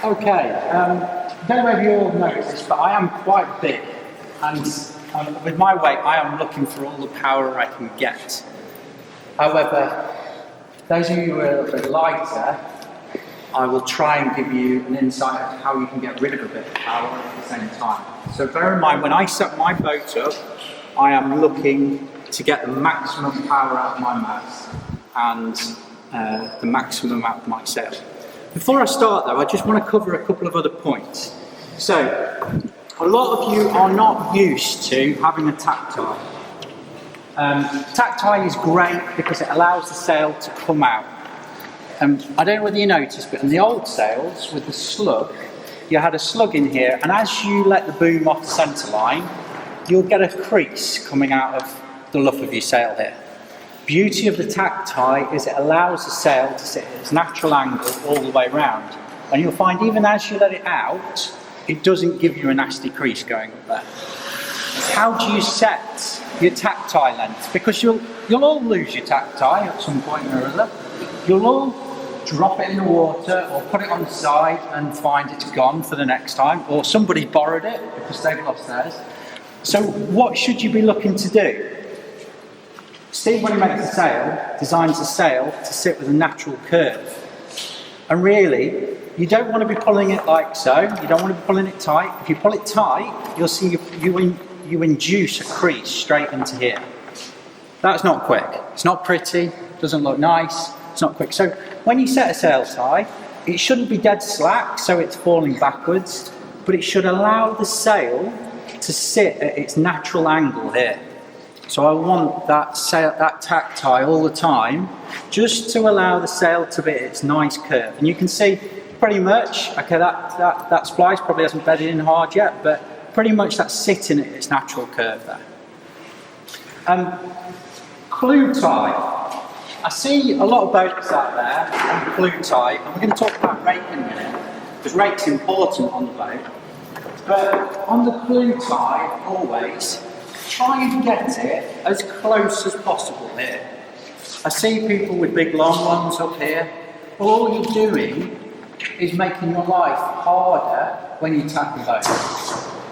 Okay, don't know if you all noticed this, but I am quite big, and with my weight, I am looking for all the power I can get. However, those of you who are a little bit lighter, I will try and give you an insight of how you can get rid of a bit of power at the same time. So bear in mind, when I set my boat up, I am looking to get the maximum power out of my mass and the maximum out of my sail. Before I start though, I just want to cover a couple of other points. So, a lot of you are not used to having a tack tie. Tack tie is great because it allows the sail to come out. I don't know whether you noticed, but in the old sails with the slug, you had a slug in here, and as you let the boom off the centre line, you'll get a crease coming out of the luff of your sail here. Beauty of the tack tie is it allows the sail to sit at its natural angle all the way round, and you'll find even as you let it out, it doesn't give you a nasty crease going up there. How do you set your tack tie length? Because you'll all lose your tack tie at some point or other. You'll all drop it in the water or put it on the side and find it's gone for the next time, or somebody borrowed it because they've lost theirs. So what should you be looking to do? Steve, when he makes a sail, designs a sail to sit with a natural curve. And really, you don't want to be pulling it like so. You don't want to be pulling it tight. If you pull it tight, you'll see you induce a crease straight into here. That's not quick. It's not pretty. Doesn't look nice. It's not quick. So when you set a sail tie, it shouldn't be dead slack, so it's falling backwards, but it should allow the sail to sit at its natural angle here. So I want that tack tie all the time, just to allow the sail to be at its nice curve. And you can see pretty much, okay, that splice probably hasn't bedded in hard yet, but pretty much that's sitting at its natural curve there. Clew tie. I see a lot of boats out there on clew tie, and we're going to talk about rake in a minute, because rake's important on the boat. But on the clew tie, always, try and get it as close as possible here. I see people with big long ones up here. Well, all you're doing is making your life harder when you tack the boat,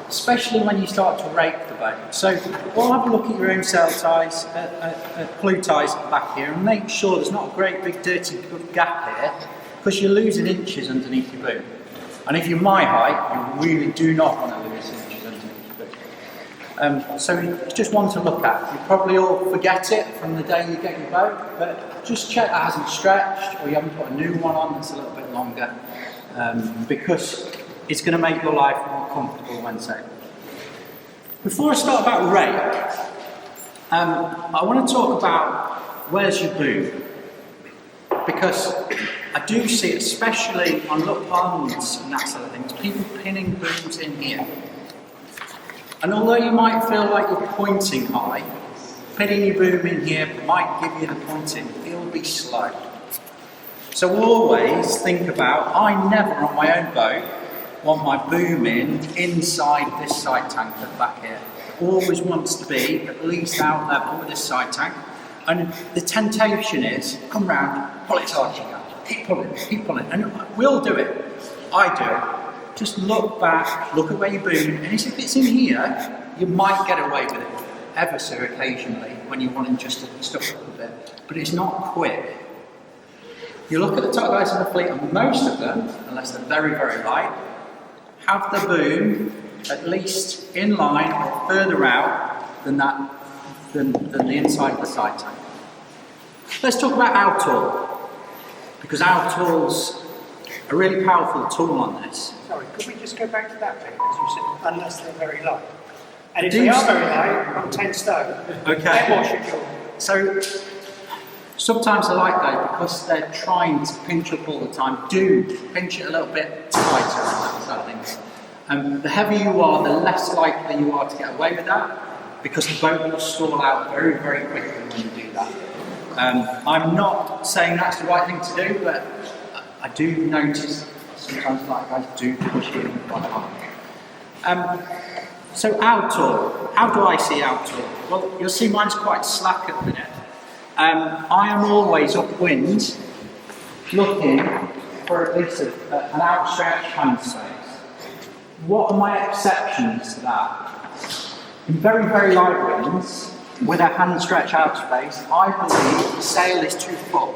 especially when you start to rake the boat. So we'll have a look at your own sail ties, clew ties at the back here, and make sure there's not a great big dirty gap here, because you're losing inches underneath your boom. And if you're my height, you really do not want to lose inches underneath your boom. So it's just one to look at. You probably all forget it from the day you get your boat, but just check that hasn't stretched, or you haven't put a new one on that's a little bit longer, because it's going to make your life more comfortable when sailing. Before I start about rake, I want to talk about where's your boom, because I do see, especially on little ponds and that sort of things, people pinning booms in here. And although you might feel like you're pointing high, pinning your boom in here might give you the pointing. It'll be slow. So always think about, I never on my own boat want my boom inside this side tank at the back here. It always wants to be at least out level with this side tank. And the temptation is, come round, pull it as hard as you can. Keep pulling. And we'll do it. I do it. Just look back, look at where you boom, and if it's in here, you might get away with it, ever so occasionally, when you're wanting just to stuff up a bit. But it's not quick. You look at the top guys in the fleet, and most of them, unless they're very, very light, have the boom at least in line or further out than the inside of the side tank. Let's talk about outhaul, because outhaul's a really powerful tool on this. Sorry, could we just go back to that bit, because you said unless they're very light. And if they are very light, I'm 10 stone. Okay. Then what should you? So sometimes I like that because they're trying to pinch up all the time. Do pinch it a little bit tighter and that sort of things. The heavier you are, the less likely you are to get away with that, because the boat will stall out very, very quickly when you do that. I'm not saying that's the right thing to do, but I do notice sometimes light guys do push it in quite hard. So outhaul, how do I see outhaul? Well, you'll see mine's quite slack at the minute. I am always upwind, looking for at least an outstretched hand space. What are my exceptions to that? In very, very light winds, with a hand stretch out space, I believe the sail is too full.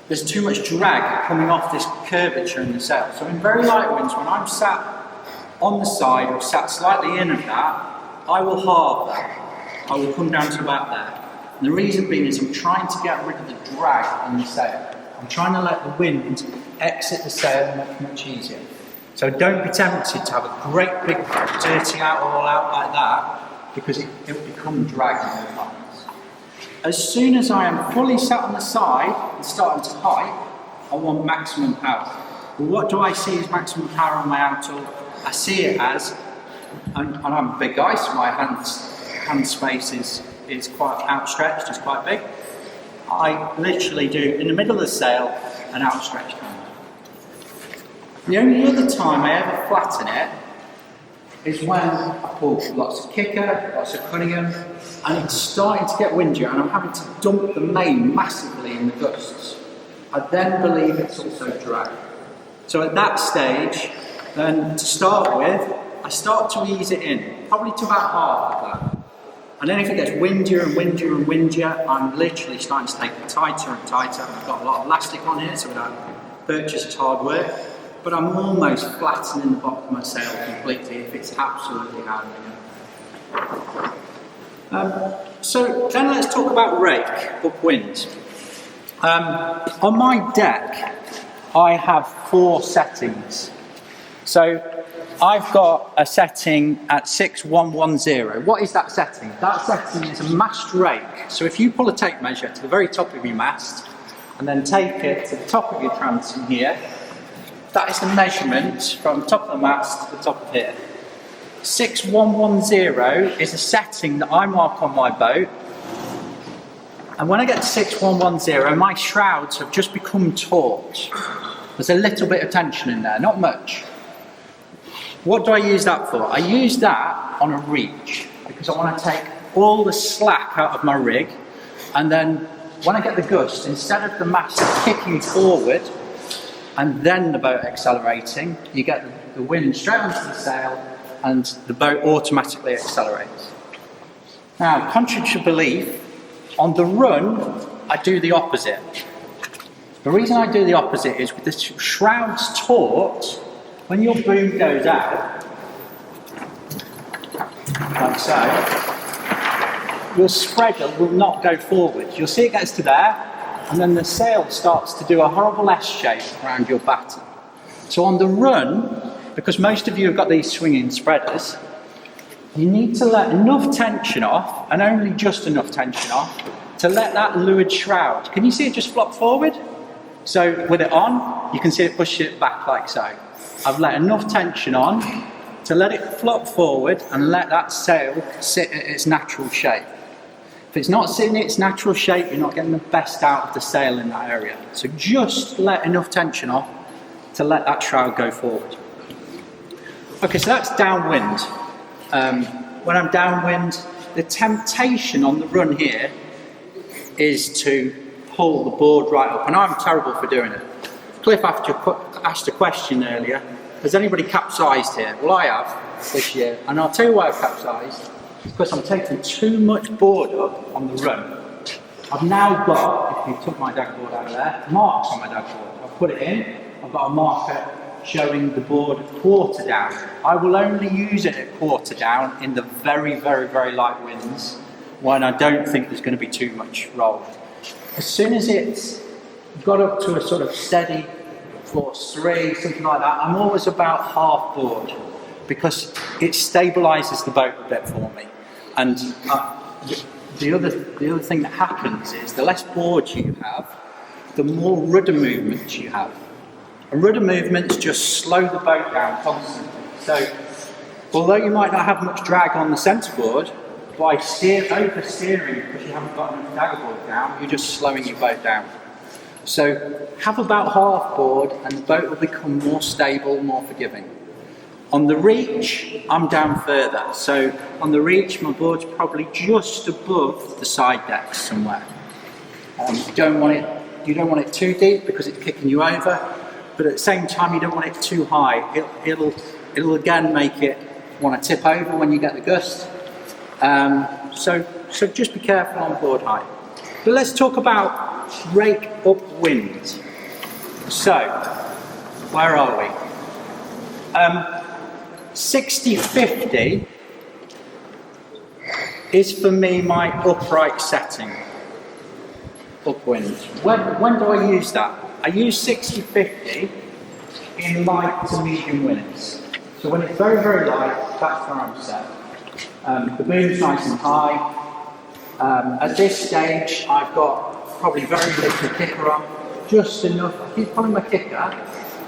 There's too much drag coming off this curvature in the sail. So in very light winds, when I'm sat on the side or sat slightly in of that, I will halve that. I will come down to about there. And the reason being is I'm trying to get rid of the drag in the sail. I'm trying to let the wind exit the sail much, much easier. So don't be tempted to have a great big dirty out all out like that, because it will become drag in the lines. As soon as I am fully sat on the side and starting to hike, I want maximum power. Well, what do I see as maximum power on my outhaul? I see it as, and I'm a big guy, so my hand space is quite outstretched, it's quite big. I literally do, in the middle of the sail, an outstretched hand. The only other time I ever flatten it is when I pull lots of kicker, lots of Cunningham, and it's starting to get windier and I'm having to dump the main massively in the gusts. I then believe it's also drag. So at that stage, then to start with, I start to ease it in, probably to about half of that. And then if it gets windier and windier and windier, I'm literally starting to take it tighter and tighter. I've got a lot of elastic on here, so that purchase is hard work. But I'm almost flattening the bottom of my sail completely if it's absolutely hammering it. So then let's talk about rake, upwind. On my deck, I have 4 settings. So I've got a setting at 6110. What is that setting? That setting is a mast rake. So if you pull a tape measure to the very top of your mast and then take it to the top of your transom here, that is the measurement from the top of the mast to the top of here. 6110 is a setting that I mark on my boat. And when I get to 6110, my shrouds have just become taut. There's a little bit of tension in there, not much. What do I use that for? I use that on a reach because I want to take all the slack out of my rig, and then when I get the gust, instead of the mast kicking forward and then the boat accelerating, you get the wind straight onto the sail and the boat automatically accelerates. Now, contrary to belief, on the run, I do the opposite. The reason I do the opposite is with the shrouds taut, when your boom goes out, like so, your spreader will not go forward. You'll see it gets to there, and then the sail starts to do a horrible S shape around your batten. So on the run, because most of you have got these swinging spreaders, you need to let enough tension off, and only just enough tension off, to let that leeward shroud, can you see it just flop forward? So with it on, you can see it push it back like so. I've let enough tension on to let it flop forward and let that sail sit at its natural shape. If it's not sitting in its natural shape, you're not getting the best out of the sail in that area. So just let enough tension off to let that shroud go forward. Okay, so that's downwind. When I'm downwind, the temptation on the run here is to pull the board right up, and I'm terrible for doing it. Cliff asked a question earlier, has anybody capsized here? Well, I have this year, and I'll tell you why I've capsized. It's because I'm taking too much board up on the run. I've now got, if you took my dag board out of there, marks on my dag board. I've put it in, I've got a marker showing the board quarter down. I will only use it at quarter down in the very, very, very light winds when I don't think there's going to be too much roll. As soon as it's got up to a sort of steady force 3, something like that, I'm always about half board because it stabilises the boat a bit for me. And the other thing that happens is the less board you have, the more rudder movements you have. And rudder movements just slow the boat down constantly. So although you might not have much drag on the centreboard, by oversteering because you haven't got enough dagger board down, you're just slowing your boat down. So have about half board and the boat will become more stable, more forgiving. On the reach, I'm down further. So on the reach, my board's probably just above the side decks somewhere. You don't want it you don't want it too deep because it's kicking you over, but at the same time you don't want it too high. It'll again make it want to tip over when you get the gust. So just be careful on board height. But let's talk about rake upwind. So, where are we? 60-50 is for me my upright setting. Upwind. When do I use that? I use 60-50 in light to medium winds. So when it's very, very light, that's where I'm set. The boom's nice and high. At this stage, I've got probably very little kicker on, just enough. I keep pulling my kicker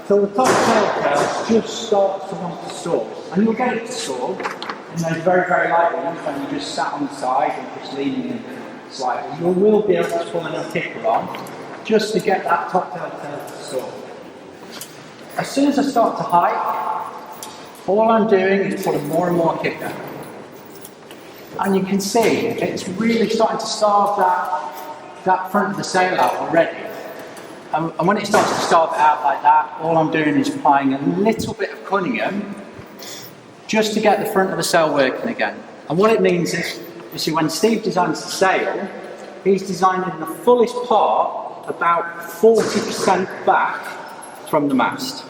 till the top tail just starts to want to soar. And you'll get it to soar in those very, very light ones when you just sat on the side and just leaning in slightly. You will be able to pull enough kicker on just to get that top tail to soar. As soon as I start to hike, all I'm doing is putting more and more kicker. And you can see it's really starting to starve that front of the sail out already. And when it starts to starve it out like that, all I'm doing is applying a little bit of Cunningham just to get the front of the sail working again. And what it means is, you see, when Steve designs the sail, he's designing the fullest part about 40% back from the mast.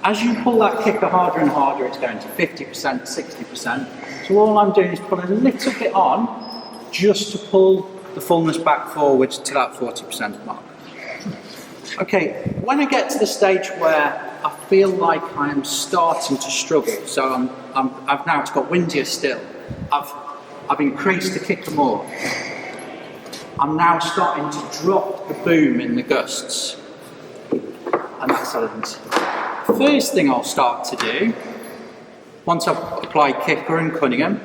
As you pull that kicker harder and harder, it's going to 50%, 60%. So all I'm doing is putting a little bit on just to pull the fullness back forwards to that 40% mark. Okay, when I get to the stage where I feel like I am starting to struggle, so I've now it's got windier still, I've increased the kicker more. I'm now starting to drop the boom in the gusts, and that's elegant. First thing I'll start to do, once I've applied kicker and Cunningham,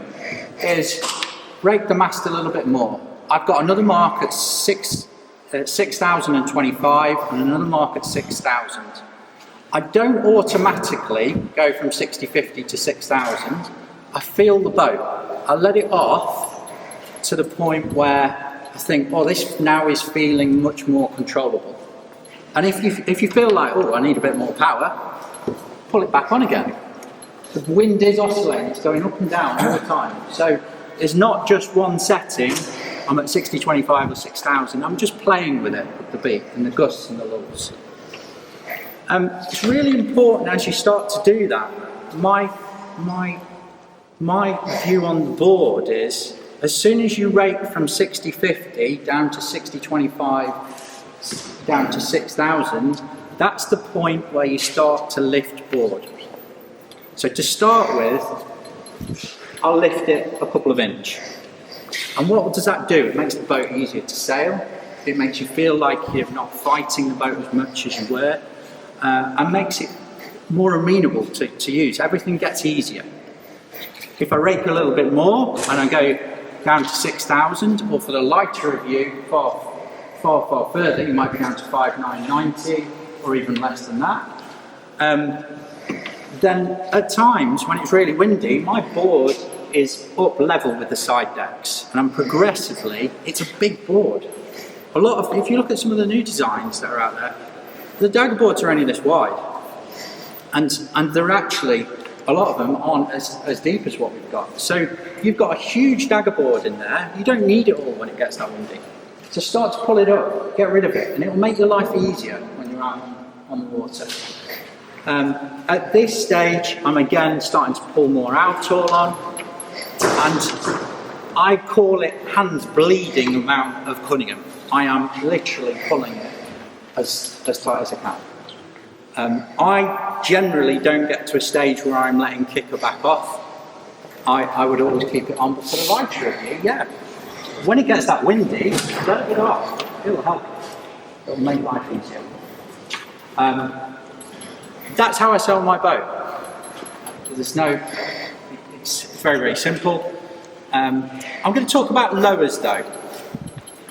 is rake the mast a little bit more. I've got another mark at 6,025 and another mark at 6,000. I don't automatically go from 60-50 to 6,000. I feel the boat. I let it off to the point where I think, oh, this now is feeling much more controllable. And if you feel like, oh, I need a bit more power, pull it back on again. The wind is oscillating, it's going up and down all the time. So it's not just one setting, I'm at 60-25 or 6,000, I'm just playing with it, with the beat and the gusts and the lulls. It's really important as you start to do that. My view on the board is, as soon as you rake from 60-50 down to 60-25, down to 6,000, that's the point where you start to lift board. So to start with, I'll lift it a couple of inches. And what does that do? It makes the boat easier to sail. It makes you feel like you're not fighting the boat as much as you were, and makes it more amenable to use. Everything gets easier. If I rake a little bit more and I go down to 6,000, or for the lighter of you, far further, you might be down to 5,990 or even less than that. Then at times when it's really windy, my board is up level with the side decks, and I'm progressively, it's a big board. If you look at some of the new designs that are out there, the dagger boards are only this wide, and they're actually, a lot of them aren't as deep as what we've got. So you've got a huge dagger board in there. You don't need it all when it gets that windy. So start to pull it up, get rid of it, and it will make your life easier when you're out on the water. At this stage, I'm again starting to pull more outhaul on, and I call it hands bleeding amount of Cunningham. I am literally pulling it as tight as I can. I generally don't get to a stage where I'm letting kicker back off. I would always keep it on, but for the lighter of you, yeah. When it gets that windy, let it go off. It'll help. It'll make life easier. That's how I sail my boat. It's very, very simple. I'm going to talk about lowers though,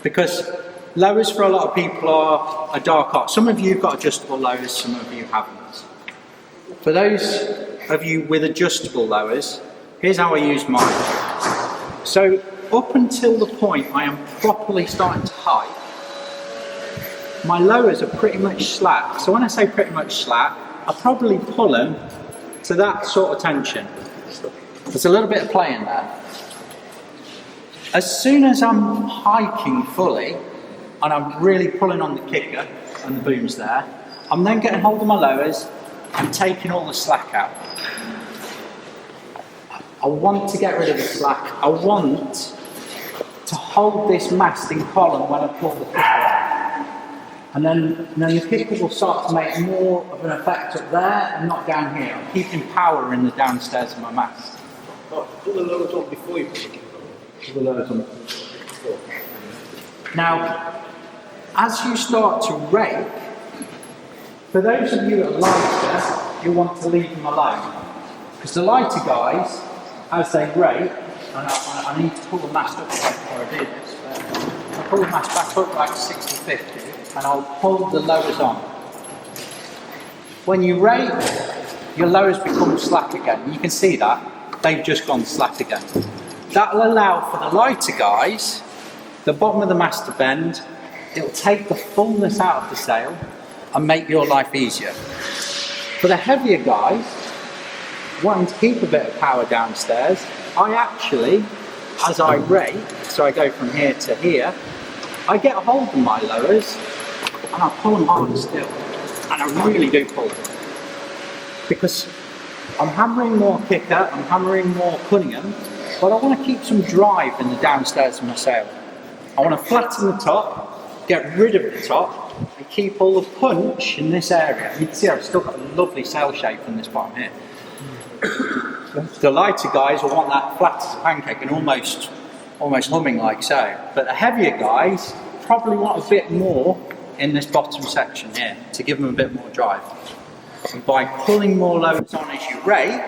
because lowers for a lot of people are a dark art. Some of you have got adjustable lowers, some of you haven't. For those of you with adjustable lowers, here's how I use mine. So up until the point I am properly starting to hike, my lowers are pretty much slack. So when I say pretty much slack, I probably pull them to that sort of tension. There's a little bit of play in there. As soon as I'm hiking fully, and I'm really pulling on the kicker and the booms there, I'm then getting hold of my lowers and taking all the slack out. I want to get rid of the slack. I want to hold this mast in column when I pull the kicker out. And then the kicker will start to make more of an effect up there and not down here. I'm keeping power in the downstairs of my mast. Oh, put the lowers on before you put the kicker on. Put the lowers on before. Now, as you start to rake, for those of you that are lighter, you want to leave them alone. Because the lighter guys, as they rake, and I need to pull the mast up before I do this, but I pull the mast back up like 60-50, and I'll pull the lowers on. When you rake, your lowers become slack again. You can see that. They've just gone slack again. That'll allow for the lighter guys, the bottom of the mast to bend. It'll take the fullness out of the sail and make your life easier. For the heavier guys, wanting to keep a bit of power downstairs, I actually, as I rake, so I go from here to here, I get a hold of my lowers and I pull them hard and still. And I really do pull them. Because I'm hammering more kicker, I'm hammering more Cunningham, but I want to keep some drive in the downstairs of my sail. I want to flatten the top, get rid of the top, and keep all the punch in this area. You can see I've still got a lovely sail shape in this bottom here. The lighter guys will want that flat as a pancake and almost humming like so. But the heavier guys probably want a bit more in this bottom section here to give them a bit more drive. And by pulling more lowers on as you rake,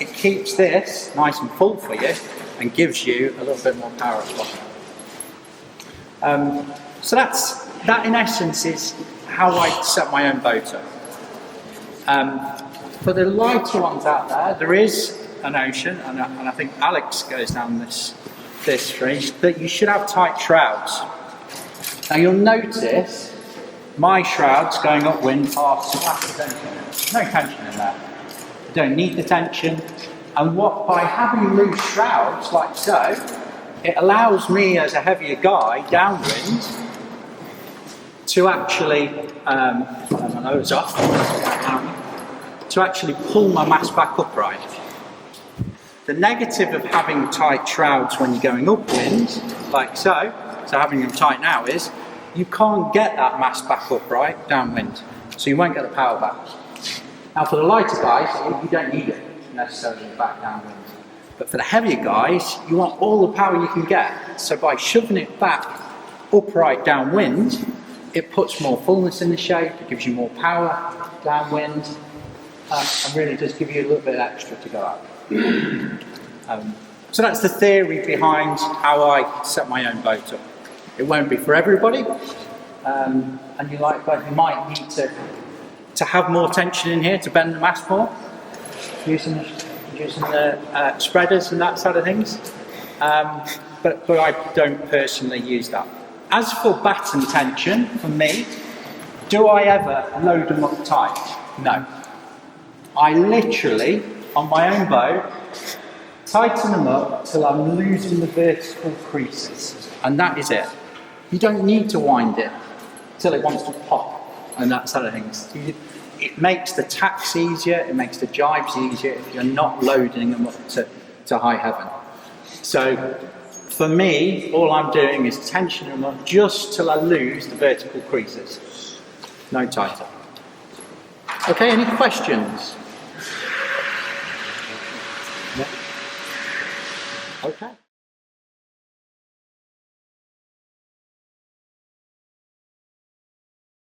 it keeps this nice and full for you and gives you a little bit more power as well. So that in essence is how I set my own boat up. For the lighter ones out there, there is a notion, and I think Alex goes down this stream, that you should have tight shrouds. Now you'll notice my shrouds going upwind are slack tension. There's no tension in there. You don't need the tension. And by having loose shrouds like so, it allows me as a heavier guy downwind to actually, my nose off, to actually pull my mast back upright. The negative of having tight shrouds when you're going upwind, like so having them tight now is, you can't get that mast back upright downwind, so you won't get the power back. Now for the lighter guys, you don't need it necessarily back downwind. But for the heavier guys, you want all the power you can get. So by shoving it back upright downwind, it puts more fullness in the shape, it gives you more power downwind, and really does give you a little bit extra to go out. So that's the theory behind how I set my own boat up. It won't be for everybody, and you might need to have more tension in here to bend the mast more, using the spreaders and that sort of things. But I don't personally use that. As for batten tension, for me, do I ever load them up tight? No. I literally, on my own boat, tighten them up till I'm losing the vertical creases, and that is it. You don't need to wind it till it wants to pop and that sort of things. It makes the tacks easier, it makes the jibes easier if you're not loading them up to high heaven. So for me, all I'm doing is tensioning them up just till I lose the vertical creases. No tighter. Okay, any questions? Yeah. Okay.